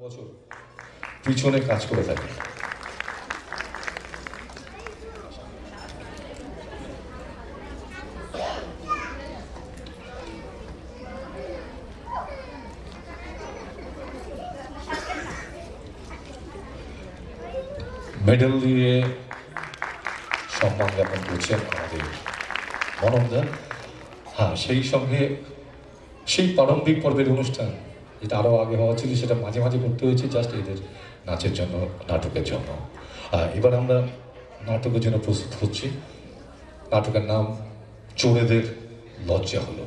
বছর পিছনে কাজ করে থাকে। মেডেল দিয়ে সম্মান জ্ঞাপন করছেন আমাদের মনমদা। হ্যাঁ, সেই সঙ্গে সেই প্রারম্ভিক পর্বের অনুষ্ঠান যেটা আরও আগে হওয়া ছিল সেটা মাঝে মাঝে করতে হয়েছে জাস্ট এদের নাচের জন্য, নাটকের জন্য। এবার আমরা নাটকের জন্য প্রস্তুত হচ্ছি। নাটকের নাম চোরেদের লজ্জা হলো।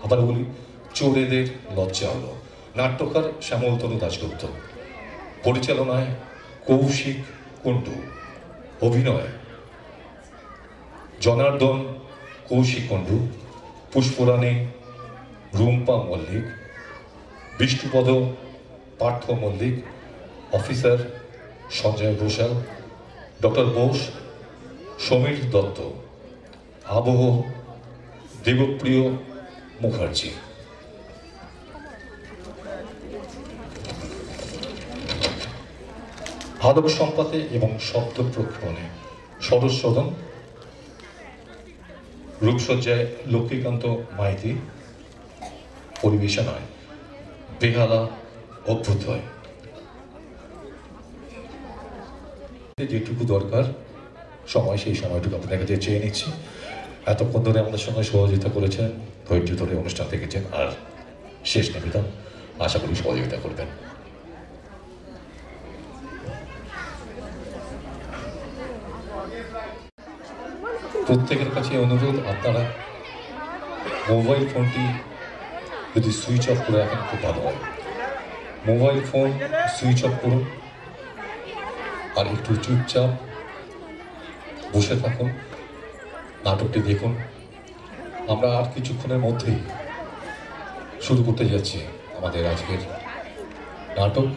আবার বলি, চোরেদের লজ্জা হলো। নাট্যকার শ্যামলতনু দাশগুপ্ত, পরিচালনায় কৌশিক কুণ্ডু, অভিনয় জনার্দন কৌশিক কুণ্ডু, পুষ্পরানী রুম্পা মল্লিক, বিষ্ণুপদ পার্থ মল্লিক, অফিসার সঞ্জয় ঘোষাল, ডক্টর বোস সমীর দত্ত, আবহ দেবপ্রিয় মুখার্জি। আলোক সম্পাতে এবং শব্দ প্রক্ষেপণে সরস্বদন, রূপসজ্জায় লক্ষ্মীকান্ত মাইতি, পরিবেশনায় বেহালা অভ্যুদয়। যেটুকু দরকার সময়, সেই সময়টুকু আপনার কাছে চেয়ে নিচ্ছি। এতক্ষণ ধরে আমাদের সঙ্গে সহযোগিতা করেছেন, ধৈর্য ধরে অনুষ্ঠান দেখেছেন, আর শেষ নিবেদন আশা করি সহযোগিতা করবেন। প্রত্যেকের কাছে অনুরোধ, আপনারা মোবাইল ফোনটি যদি সুইচ অফ করে রাখেন খুব ভালো হয়। মোবাইল ফোন সুইচ অফ করুন আর একটু চুপচাপ বসে থাকুন, নাটকটি দেখুন। আমরা আর কিছুক্ষণের মধ্যেই শুরু করতে যাচ্ছি আমাদের আজকের নাটক।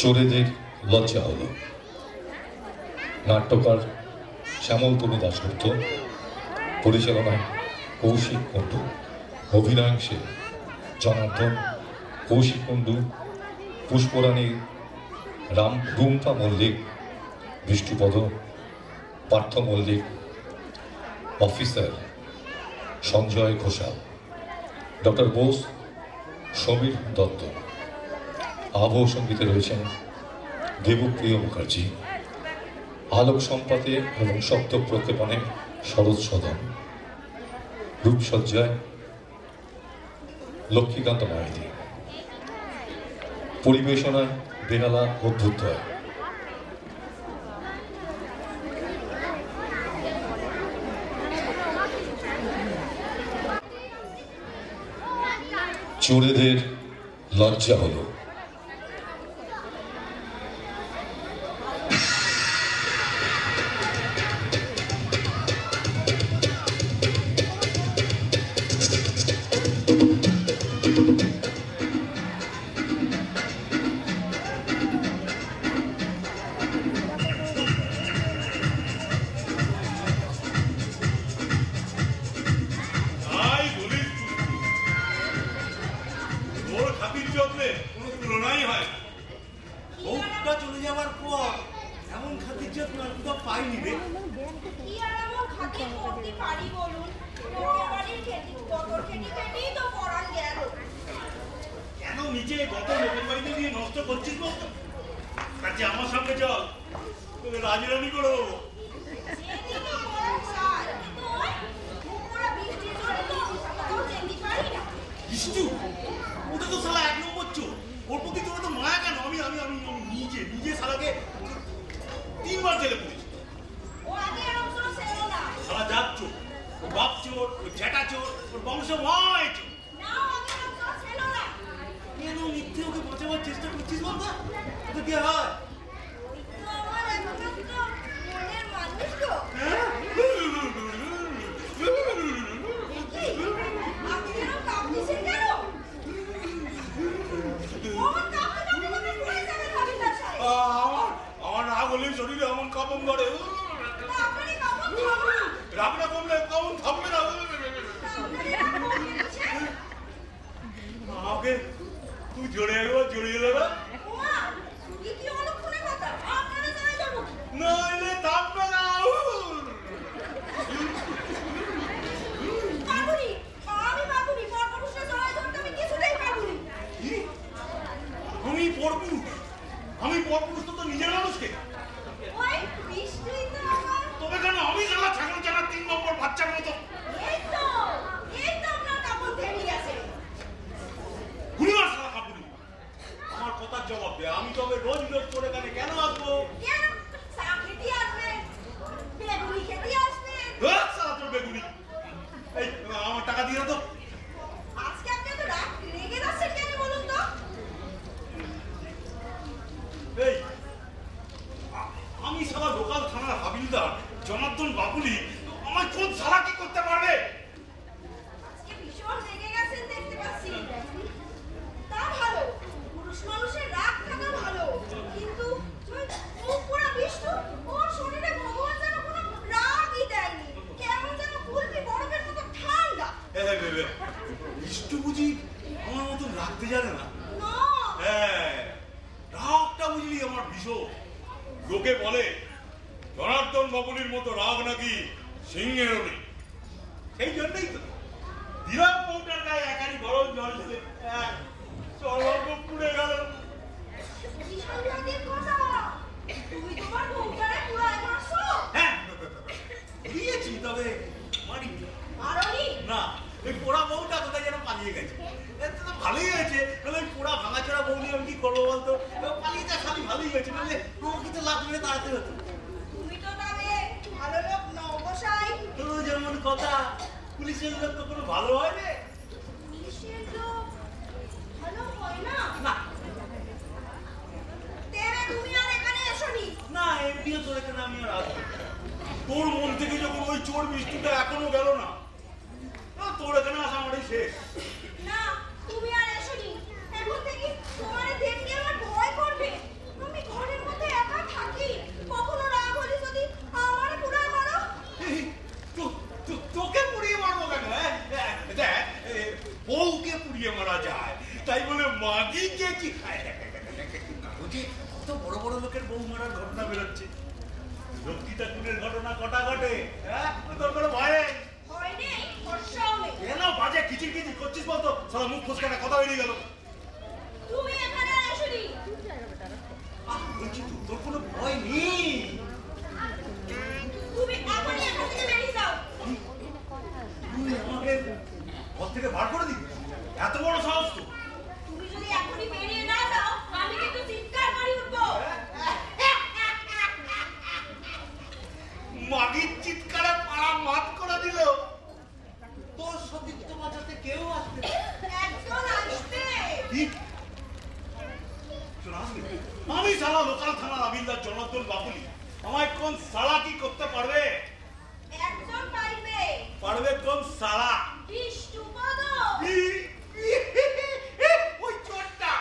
চোরেদের লজ্জা হলো। নাট্যকার শ্যামলতনু দাশগুপ্ত, পরিচালনায় কৌশিক কুণ্ডু, অভিনয়াংশে জনার্দন কৌশিক কুণ্ডু, পুষ্পরানী রুম্পা মল্লিক, বিষ্ণুপদ পার্থ মল্লিক, অফিসার সঞ্জয় ঘোষাল, ডক্টর বোস সমীর দত্ত। আবহ সঙ্গীতে রয়েছেন দেবপ্রিয় মুখার্জি, আলোক সম্পাতে এবং শব্দ প্রক্ষেপণে শরৎ সদন, রূপসজ্জায় লক্ষ্মীকান্ত মাইতি, পরিবেশনায় বেহালা অভ্যুদয়। চোরেদের লজ্জা হলো। আমার সঙ্গে চল, রাজরানি করো। ওটা তো শালা এক নম্বর চোর, ওর প্রতি তোর তো মায়া কেন? আমি আমি আমি নিজে শালাকে 3 বার জেলে পুড়েছি। শালা জাত চোর, ওর বাপ চোর, ওর জ্যাঠা চোর, ওর বংশ ময় চোর। কেন মিথ্যে ওকে বাঁচাবার চেষ্টা করছিস বলতো? ওটা কি হয়? আমার শরীরে এমন কাপন ধরে রাগ না কমলে কাপন থাকবে না আমাকে তুই জড়ে একবার জড়িয়ে দেবে নইলে থাকবে না আমি পরপুরুষ তো নিজের মানুষকে তবে কেন আমি জ্বালা ছাগল জানার 3 নম্বর বাচ্চার মতো আমার কথার জবাব দে আমি তবে রোজ রোজ করে কেন আসবো বেগুনি এই আমার টাকা দিয়ে তো আমি সারা লোকাল থানার হাবিলদার জনার্দন বাবুলি আমার কোন সারা কি করতে পারবে বিষ্ণু বুঝি আমার মতো রাখতে জানে না রাগটা বুঝলি আমার ভীষণ লোকে বলে জনার্দন বাবুলির মতো রাগ নাকি সিংহেরও নেই সেই জন্যই তো দিলাম বউটার গায়ে একারি গরম জল ঢেলে চর্ম পুড়ে গেল দিয়েছি তবে মারি না ওই পোড়া বউটা কোথায় যেন পালিয়ে গেছে ভালোই হয়েছে ওই পোড়া ভাঙাচোরা বউ নিয়ে আমি কি করবো বলতো পালিয়ে যা খালি ভালোই হয়েছে নাহলে আমাকে তো লাভ দিয়ে তাড়াতে হতো তোর যেমন কথা পুলিশের লোক তো কোনো ভালো হয় রে না এমনিও তোর এখানে আমি আর আসবো তোর মন থেকে যখন ওই চোর মিষ্টিটা এখনো গেল না তোর এখানে আসা আমারই শেষ না তুমি আর এসোনি এখন থেকে তোমারে দেখলে আমার ভয় করবে আমি ঘরের মধ্যে একা থাকি কখনো রাগ হলে যদি আমারে পুরাই মারো তোকে পুড়িয়ে মারবো কেন দেখ বউকে পুড়িয়ে মারা যায় তাই বলে মাগিকে কি খায় কত বড় বড় লোকের বউ মারার ঘটনা বেরোচ্ছে লক্ষ্মী ঠাকুরের ঘটনা কটা ঘটে তোর কোনো ভয় নেই কেন বাজে কিচির কিচির করছিস বলতো সারা মুখ ফসকাটা কথা বেরিয়ে গেল তুমি এখানে আসোনি বলছি তোর কোনো ভয় নেই তুমি এখনই এখান থেকে বেরিয়ে যাও তুই আমাকে ঘর থেকে বার করে দিবি এত বড় সাহস তো তুমি যদি এখনই বেরিয়ে না যাও আমি কিন্তু চিৎকার করে উঠবো মাগির চিৎকারে পাড়া মাত করে দিল তোর সতীত্ব বাঁচাতে কেউ আসবে একজন আসবে আমি সারা লোকাল থানার হাবিলদার জনার্দন বাবুলি আমায় কোন সালা কি করতে পারবে একজন পারবে কোন সালা বিষ্ণুপদ ওই চোরটা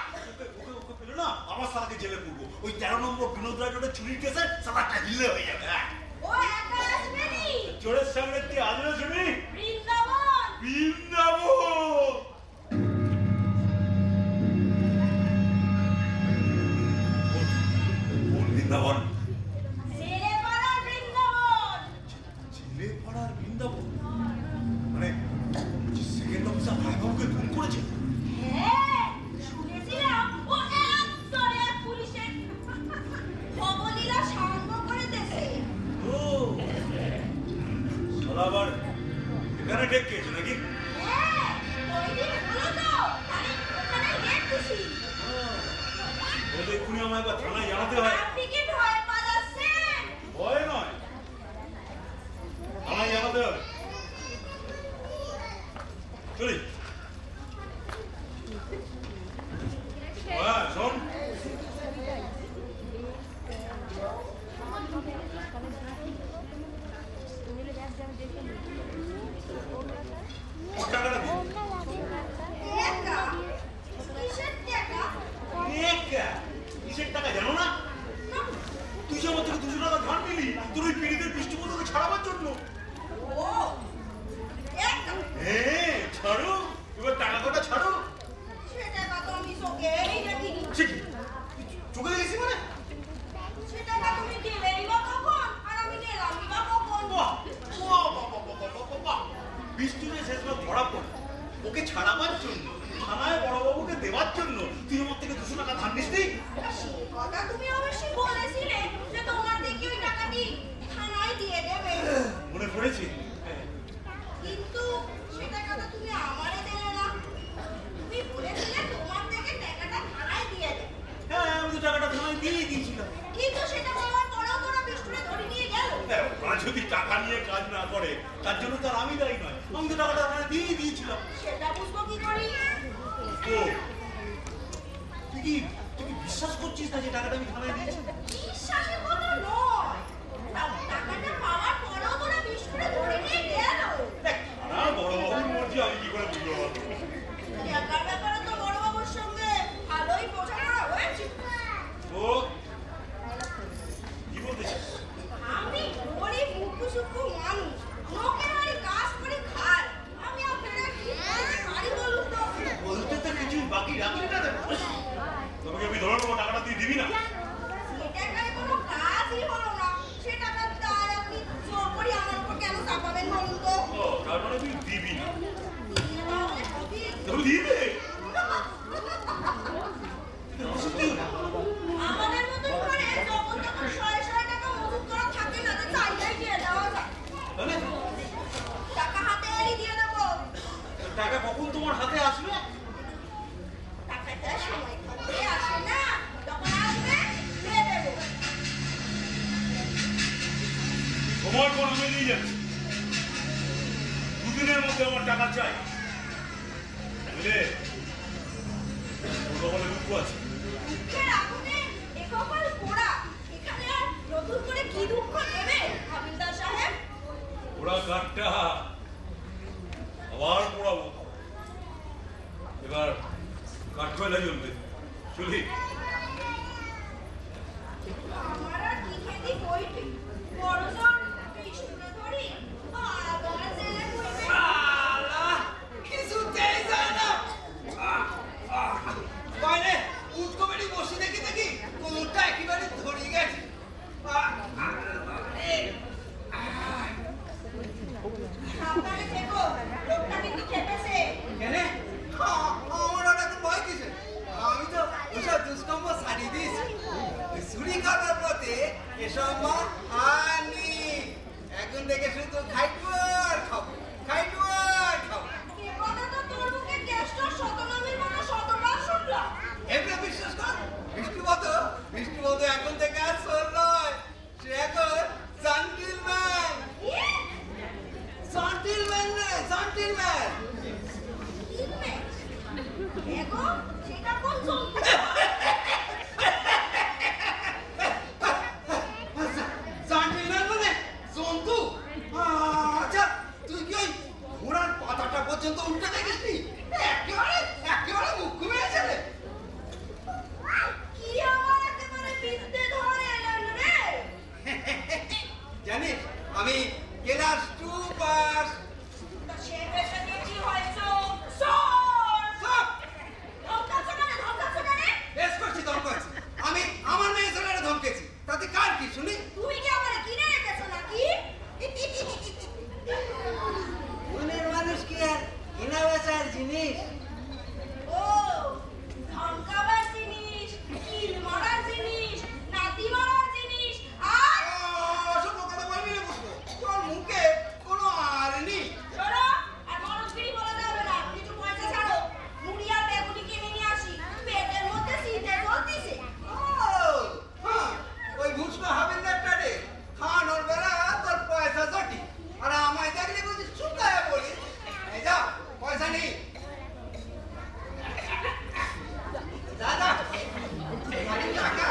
ওকে পেলো না আমার সালাকে জেলে পুরবো ওই 13 নম্বর বিনোদ রাইডের চুরির কেসে সালাটা হিলে হয়ে যাবে ও একা আসবেনি চোরের সামনে কি আসবে শুনি বৃন্দাবন বৃন্দাবন ছেলেপাড়ার বৃন্দাবন মানে সেকেন্ড অফিসার ভাইবাবুকে খুন করেছে হ্যাঁ শুনেছিলাম ও একজনে পুলিশের অবলীলা সাঙ্গ করে দেছে ও সালাবার এখানে টেক কেছে নাকি হ্যাঁ ওই দিন হলো তো তাই ওখানে দেখতেছি ও দেখুনি আমায় বা থানায় জানাতে হয় আপনি কি ভয় পাচ্ছেন ভয় নয় থানায় জানাতে হবে চলি হ্যাঁ শোন টাকাটা দিন টাকা কিসের টাকা কিসের টাকা জানো না না যদি টাকা নিয়ে কাজ না করে তার জন্য তার আমি দায়ী নয়। আমি তো টাকাটা দিয়ে দিয়েছিলাম। সেটা বুঝবো কি করি? ও তুই কি বিশ্বাস করছিস না যে টাকাটা আমি থানায় দিয়েছি? বিশ্বাসের কথা নয়, টাকাটা পাওয়ার পরেও তোরা বিস্কুটে ধরে নিয়ে গেল। বড় বাবুর মর্জি, আমি কি করে বুঝতে পারবো? টাকার ব্যাপারে তো বড় বাবুর সঙ্গে ভালোই বোঝাপড়া হয়েছে। ও কি বলতেছিস? আমি গরিব মুখ্য মানুষ, লোকের বাড়ি কাজ করে খাই, আমি আপনারা কি বাড়ি বলুন তো? বলতে তো কিছুই বাকি রাখলি না। তোমাকে আমি ধরে নেবো, টাকাটা তুই দিবি না। সে টাকায় কোনো কাজই হলো না, সে টাকা তাই আপনি জোর করে আমার উপর কেন চাপাবেন বলুন তো? ও তার মানে তুই দিবি না? তাহলে কবি তুমি দিবে? আমাদের মতন করে যখন তখন 100 টাকা মজুত করা থাকে না, তো চাইলেই দিয়ে দেওয়া যায়। টাকা হাতে এলেই দিয়ে দেবো। টাকা কখন তোমার হাতে আসবে? টাকাটা সময় থাকতে আসে না, তখন আসবে দিয়ে দেবো। সময় কোন আমি নিয়ে যাচ্ছি, দুদিনের মধ্যে আমার টাকা চাই। বুঝলে বলে দুঃখ আছে। দুঃখের আগুনে এ কপাল পোড়া, এখানে আর নতুন করে কি দুঃখ দেবে হাবিলদার সাহেব? ওরা কাঠটা আবার পোড়াবো, এবার কাঠ কয়লা জ্বলবে। চলি। আমার আর কি খেতে বইবে, বড় জন বিষ্ণুকে ধরি আর আবার জেলে বইবে। কিছুতেই যায় না। বাইরে উৎকমেটি বসে দেখি দেখি কোনটা একেবারে ধরে গেছে। সাবধানে থেকো, লোকটা কিন্তু খেপেছে। কেন আমার ওটাকে ভয় কিসে? আমি তো ওসব দুষ্কর্ম ছাড়িয়ে দিয়েছি। চুরি করার পথে এসব মা আনি এখন থেকে শুধু খাইবো আর খাবো, খাইবো আর খাবো। এ কথা তো তোর মুখে কেষ্টর শতনামীর মতো শতবার শুনলাম। এমনি বিশ্বাস কর, বৃষ্টিবত এখন থেকে আর সোল নয়, সে এখন জেন্টলম্যান। জেন্টলম্যান রে, জেন্টলম্যান। দেখো সেটা কোন জন্তু? জেন্টলম্যান মানে জন্তু? আচ্ছা তুই কি ওই ঘোড়ার পাতাটা পর্যন্ত উল্টে দেখিসনি? একেবারে মুখ ঘুমিয়ে ছেলে। কি আমার একেবারে বিদ্যে ধরে এলেন রে? জানিস আমি ক্লাস 2 পাস। তা সে পেশা দিয়ে কি হয়েছে? সর! সব ধমকাচ্ছ কেন? বেশ করছি, দম করছি। আমি আমার মেয়ে ছেলেরা ধমকেছি, তাতে কার কি শুনি? তুমি কি আমারে কিনে রেখেছো নাকি? মনের মানুষ কি আর কেনা বেচার জিনিস? ও, ধমকাবার জিনিস, কিল মারার জিনিস, নাতি মারার জিনিস, আর অসভ্য কথা বলবি না বুঝবো, তোর মুখে কোনো আর নেই। শোনো, আর মনস্বিনী বলে যাবে না, কিছু পয়সা ছাড়ো, মুড়ি আর বেগুনি কিনে নিয়ে আসি, পেটের মধ্যে শীতে জ্বলতিছে। হ্যাঁ, ওই ভুসনো হাবিলদারটা রে, খাওয়ানোর বেলা তোর পয়সা জটি, আর আমায় দেখলে বুঝি শুকায় বলি, এই যা পয়সা নেই। দাদা টাকা